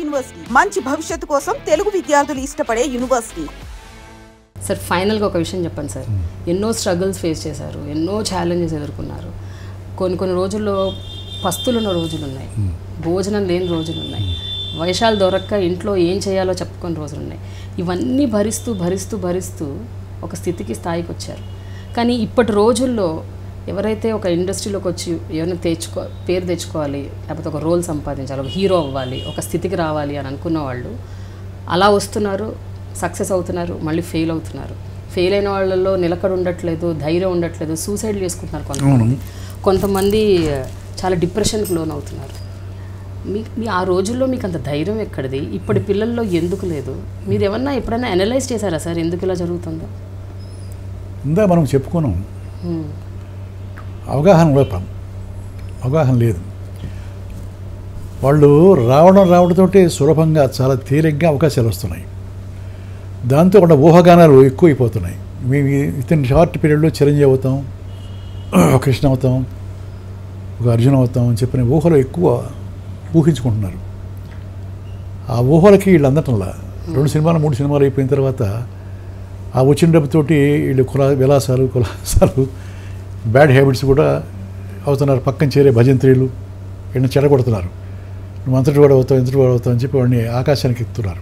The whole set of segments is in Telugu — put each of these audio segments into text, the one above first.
యూనివర్సిటీ మంచి భవిష్యత్తు కోసం తెలుగు విద్యార్థులు ఇష్టపడే యూనివర్సిటీ. సార్ ఫైనల్గా ఒక విషయం చెప్పండి సార్. ఎన్నో స్ట్రగుల్స్ ఫేస్ చేశారు, ఎన్నో ఛాలెంజెస్ ఎదుర్కొన్నారు. కొన్ని రోజుల్లో పస్తులున్న రోజులు ఉన్నాయి, భోజనం లేని రోజులు ఉన్నాయి, వైశాలు దొరక్క ఇంట్లో ఏం చేయాలో చెప్పుకొని రోజులు ఉన్నాయి. ఇవన్నీ భరిస్తూ ఒక స్థాయికి వచ్చారు. కానీ ఇప్పటి రోజుల్లో ఎవరైతే ఒక ఇండస్ట్రీలోకి వచ్చి ఏమైనా పేరు తెచ్చుకోవాలి, లేకపోతే ఒక రోల్ సంపాదించాలి, ఒక హీరో అవ్వాలి, ఒక స్థితికి రావాలి అని అనుకున్న వాళ్ళు అలా వస్తున్నారు, సక్సెస్ అవుతున్నారు, మళ్ళీ ఫెయిల్ అవుతున్నారు. ఫెయిల్ అయిన వాళ్ళలో నిలకడ ఉండట్లేదు, ధైర్యం ఉండట్లేదు, సూసైడ్ చేసుకుంటున్నారు. కొంతమంది చాలా డిప్రెషన్కి లోన్ అవుతున్నారు. మీ ఆ రోజుల్లో మీకు అంత ధైర్యం ఎక్కడిది? ఇప్పటి పిల్లల్లో ఎందుకు లేదు? మీరు ఏమన్నా ఎప్పుడైనా అనలైజ్ చేశారా సార్ ఎందుకు ఇలా జరుగుతుందో? ఇందా మనం చెప్పుకున్నాం, అవగాహన లోపం, అవగాహన లేదు. వాళ్ళు రావడంతో సులభంగా చాలా తేలిగ్గా అవకాశాలు వస్తున్నాయి. దాంతో కూడా ఊహాగానాలు ఎక్కువైపోతున్నాయి. మేము ఇతని షార్ట్ పీరియడ్లో చిరంజీవి అవుతాం, కృష్ణ అవుతాం, ఒక అర్జున్ అవుతాం అని చెప్పిన ఊహలు ఎక్కువ ఊహించుకుంటున్నారు. ఆ ఊహలకి వీళ్ళు అందటంలా 2 సినిమాలు 3 సినిమాలు అయిపోయిన తర్వాత ఆ వచ్చిన డబ్బుతోటి వీళ్ళు విలాసాలు బ్యాడ్ హ్యాబిట్స్ కూడా అవుతున్నారు. పక్కన చేరే భజంత్రీలు వీళ్ళని చెడగొడుతున్నారు. నువ్వు అంతటి వాడు అవుతావు, ఇంతటి వాడు అవుతావు అని చెప్పి వాడిని ఆకాశానికి ఎక్కుతున్నారు.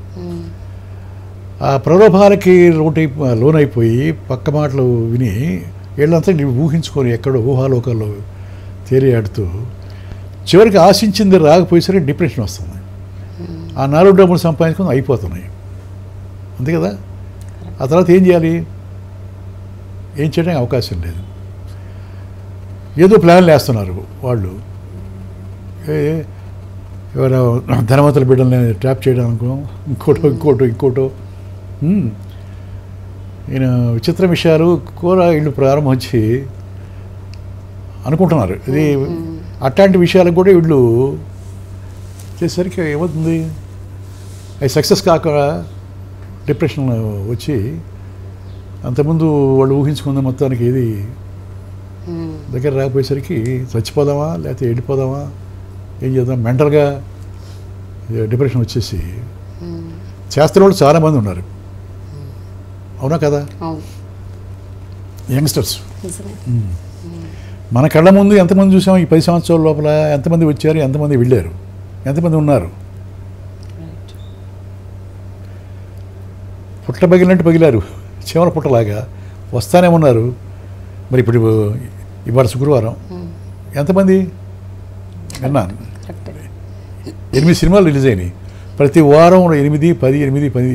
ఆ ప్రలోభాలకి లోనైపోయి పక్క మాటలు విని వీళ్ళంతా ఊహించుకొని ఎక్కడో ఊహాలోకాల్లో తేలియాడుతూ చివరికి ఆశించింది రాకపోయేసరికి డిప్రెషన్ వస్తుంది. ఆ 4 డబ్బులు సంపాదించుకొని అయిపోతున్నాయి, అంతే కదా. ఆ తర్వాత ఏం చేయాలి? ఏం చేయడానికి అవకాశం లేదు. ఏదో ప్లాన్లు వేస్తున్నారు వాళ్ళు, ఎవరో ధనవంతుల బిడ్డల్ని ట్రాప్ చేయడానికి, ఇంకోటో. ఈయన విచిత్ర విషయాలు ఇళ్ళు ప్రారంభించి అనుకుంటున్నారు. ఇది అట్లాంటి విషయాలకు కూడా వీళ్ళు చేసేసరికి ఏమవుతుంది, అవి సక్సెస్ కాక డిప్రెషన్ వచ్చి అంతకుముందు వాళ్ళు ఊహించుకున్న మొత్తానికి ఏది దగ్గర రాకపోయేసరికి చచ్చిపోదామా లేకపోతే వెళ్ళిపోదామా, ఏం చేద్దాం, మెంటల్గా డిప్రెషన్ వచ్చేసి చేస్తున్న వాళ్ళు చాలామంది ఉన్నారు. అవునా కదా? యంగ్స్టర్స్ మన కళ్ళ ముందు ఎంతమంది చూసాం ఈ 10 సంవత్సరాల లోపల? ఎంతమంది వచ్చారు, ఎంతమంది వెళ్ళారు, ఎంతమంది ఉన్నారు? పుట్ల పగిలినట్టు పగిలారు, చీమల పుట్టలాగా వస్తానే ఉన్నారు. మరి ఇప్పుడు ఇవాళ శుక్రవారం ఎంతమంది విన్నాను, 8 సినిమాలు రిలీజ్ అయినాయి. ప్రతి వారం 8, 10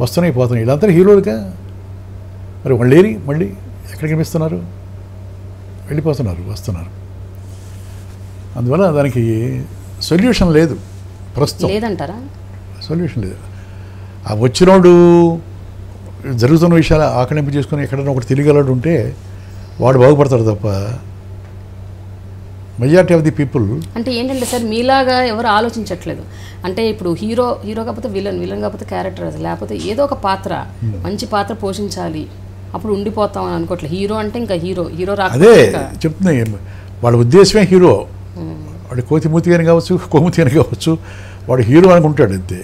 వస్తున్నాయి పోతున్నాయి. వీళ్ళంతా హీరోలుగా. మరి వాళ్ళు లేని మళ్ళీ ఎక్కడికి కనిపిస్తున్నారు? వెళ్ళిపోతున్నారు, వస్తున్నారు. అందువల్ల దానికి సొల్యూషన్ లేదు ప్రస్తుతం. లేదంటారా? సొల్యూషన్ లేదు. ఆ వచ్చినోడు జరుగుతున్న విషయాలు ఆకలింపు చేసుకుని ఎక్కడైనా ఒకటి తెలియగలడు ఉంటే వాడు బాగుపడతాడు తప్ప మెజారిటీ ఆఫ్ ది పీపుల్. అంటే ఏంటంటే సార్, మీలాగా ఎవరు ఆలోచించట్లేదు. అంటే ఇప్పుడు హీరో కాకపోతే విలన్ కాకపోతే క్యారెక్టర్, లేకపోతే ఏదో ఒక పాత్ర, మంచి పాత్ర పోషించాలి, అప్పుడు ఉండిపోతాం అని అనుకోవట్లేదు. హీరో అంటే ఇంకా హీరో అదే చెప్తున్నాయి. వాళ్ళ ఉద్దేశమే హీరో. వాడు కోతిమూతి అని కావచ్చు, కోమూతి అని కావచ్చు, వాడు హీరో అనుకుంటాడు అంతే.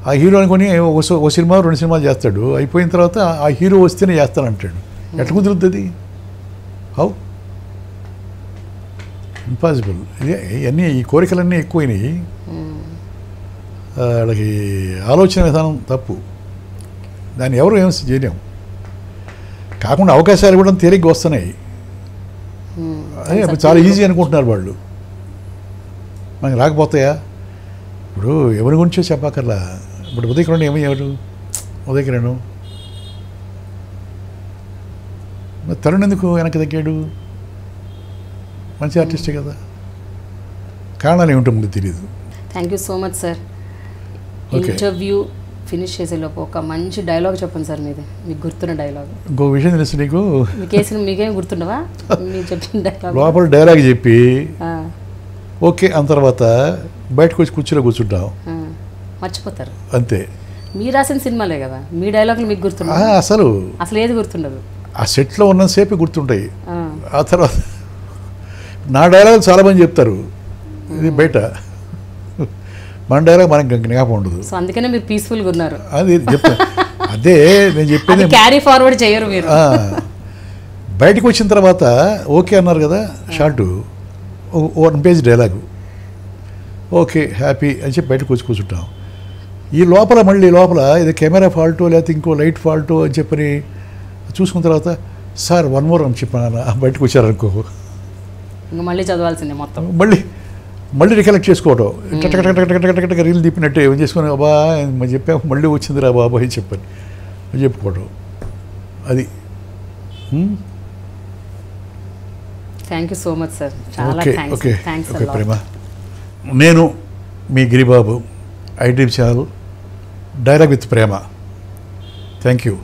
ఆ హీరో అనుకుని ఓ సినిమా 2 సినిమాలు చేస్తాడు, అయిపోయిన తర్వాత ఆ హీరో వస్తేనే చేస్తానంటాడు. ఎట్లా కుదురుతుంది? How impossible. ఇవన్నీ ఈ కోరికలన్నీ ఎక్కువైనాయి. వాళ్ళకి ఆలోచన విధానం తప్పు. దాన్ని ఎవరు ఏం చేయలేము. కాకుండా అవకాశాలు కూడా తేలిగ్గా వస్తున్నాయి. అదే చాలా ఈజీ అనుకుంటున్నారు వాళ్ళు. మనకి రాకపోతాయా? ఇప్పుడు ఎవరి గురించో చెప్పక్కర్లా. ఇప్పుడు ఉదయకిరణ్ ఏమయ్యాడు? ఉదయకిరణ్ తరుణ్ ఎందుకు వెనక్కి తగ్గాడు? మంచి ఆర్టిస్టే కదా. కారణాలు ఏమిటో ముందు తెలియదు. Thank you so much sir. Interview finish చేసేలోపు ఒక మంచి డైలాగ్ చెప్పండి సార్. మీకు గుర్తున్న డైలాగ్. ఇంకో విషయం తెలుసు నీకు? మీకేం గుర్తుండవా? మీరు చెప్పిన డైలాగ్. లోపల డైలాగ్ చెప్పి ఓకే అన్న తర్వాత బయటకు వచ్చి కూర్చులో కూర్చుంటాం, మర్చిపోతారు అంతే. మీరు రాసిన సినిమాలే కదా, మీ డైలాగులు మీకు గుర్తుండవు. అసలు ఏది గుర్తుండదు. ఆ సెట్లో ఉన్నంతసేపు గుర్తుంటాయి. ఆ తర్వాత నా డైలాగ్ చాలామంది చెప్తారు, ఇది బయట మన డైలాగ్ మనకి జ్ఞాపకం ఉండదు. సో అందుకనే మీరు పీస్ఫుల్గా ఉన్నారు. అది చెప్తా, అదే నేను చెప్పేది. క్యారీ ఫార్వర్డ్ చేయరు మీరు. బయటకు వచ్చిన తర్వాత ఓకే అన్నారు కదా, short 1 page dialogue, okay happy అని చెప్పి బయటకు వచ్చి కూర్చుంటాం. ఈ లోపల మళ్ళీ ఇది కెమెరా ఫాల్టో లేకపోతే ఇంకో లైట్ ఫాల్టో అని చెప్పని చూసుకున్న తర్వాత సార్ 1 మోర్ అని చెప్పాను, బయటకు వచ్చారనుకో ఇంకా మళ్ళీ చదవాల్సిందే మొత్తం. మళ్ళీ రికలెక్ట్ చేసుకోవటం, టక రీల్ తిప్పినట్టు ఏం చేసుకుని అబ్బా చెప్పాము మళ్ళీ వచ్చిందిరా బాబా అని చెప్పని చెప్పుకోవటం. అది. Thank you so much sir. చాలా ఓకే థ్యాంక్స్. ప్రేమ. నేను మీ Giribabu, I dream channel, dialogue with Prema. Thank you.